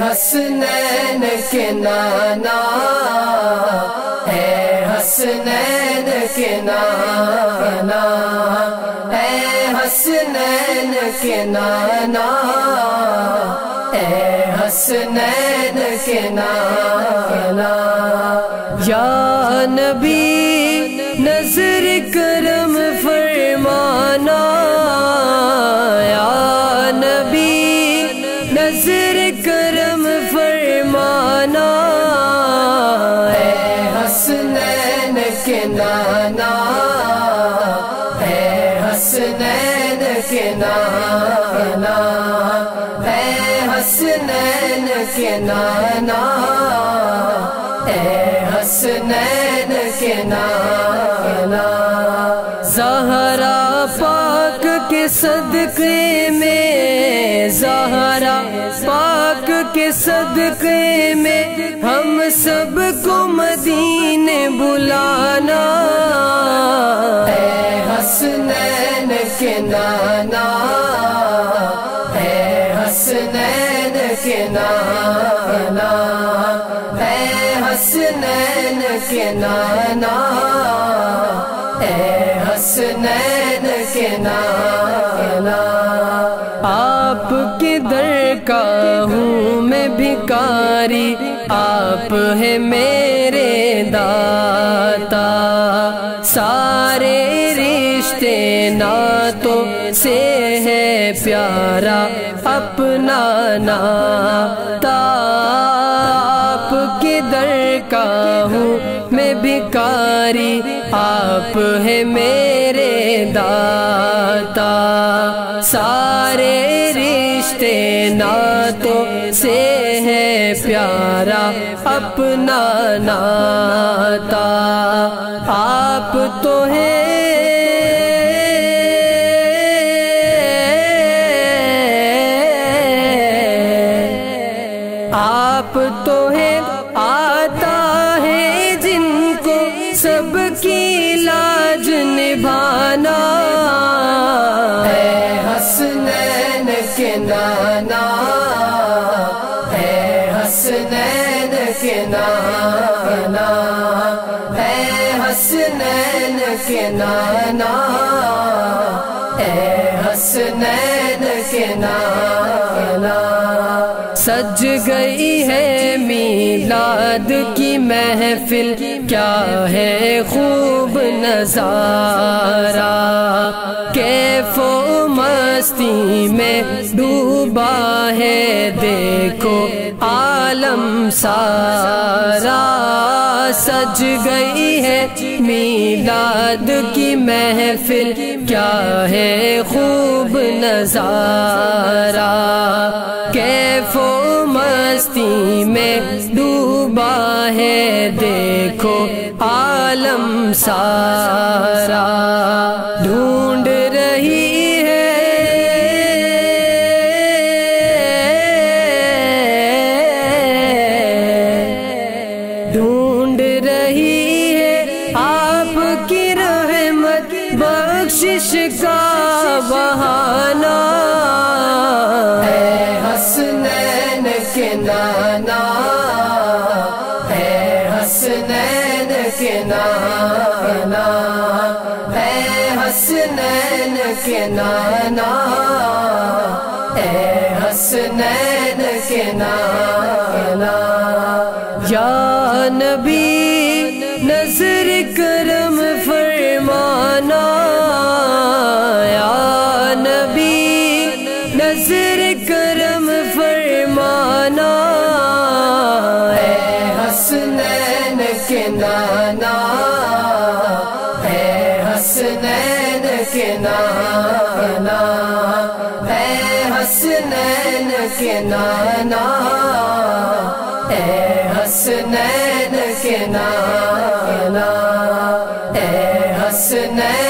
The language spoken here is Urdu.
حسنین کے نانا، اے حسنین کے نانا، اے حسنین کے نانا، اے حسنین کے نانا۔ یا نبی نظر کرم فرمانا، یا نبی نظر کرم فرمانا، اے حسنین کے نانا، اے حسنین کے نانا، اے حسنین کے نانا، اے حسنین کے نانا۔ زہرا پاک کے صدقے میں، زہرا پاک کے صدقے میں ہم سب کو مدینے بلانا، اے حسنین کے نانا، اے حسنین کے نانا، اے حسنین کے نانا، اے حسنین کے نانا۔ آپ کے در کا ہوں میں بھکاری، آپ ہے میرے داتا، سارے رشتے ناتوں سے ہے پیارا اپنا ناتا۔ آپ کے در کا ہوں میں بھکاری، آپ ہے میرے داتا، سارے رشتے ناتوں سے ہے پیارا اپنا ناتا۔ آپ تو ہیں آپ تو ہیں آتا ہے جن کو سب کی لاج نبھانا، اے حسنین کے نانا، اے حسنین کے نانا، اے حسنین کے نانا، اے حسنین کے نانا۔ سج گئی ہے میلاد کی محفل، کیا ہے خوب نظارہ، کیف و مستی میں ڈوبا ہے دیکھو عالم سارا۔ سج گئی ہے میلاد کی محفل، کیا ہے خوب نظارہ، کیف و مستی میں ڈوبا ہے دیکھو عالم سارا۔ ڈھونڈ رہی ہے ڈھونڈ رہی ہے آپ کی رحمت بخشش کا بہانہ، اے حسنین کے نانا، اے حسنین کے نانا، اے حسنین کے نانا، اے حسنین کے نانا۔ یا نبی نظر کرم فرمانا، یا نبی نظر کرم فرمانا، اے حسنین کے نانا، اے حسنین کے نانا، اے حسنین کے نانا، اے حسنین کے نانا، اے حسنین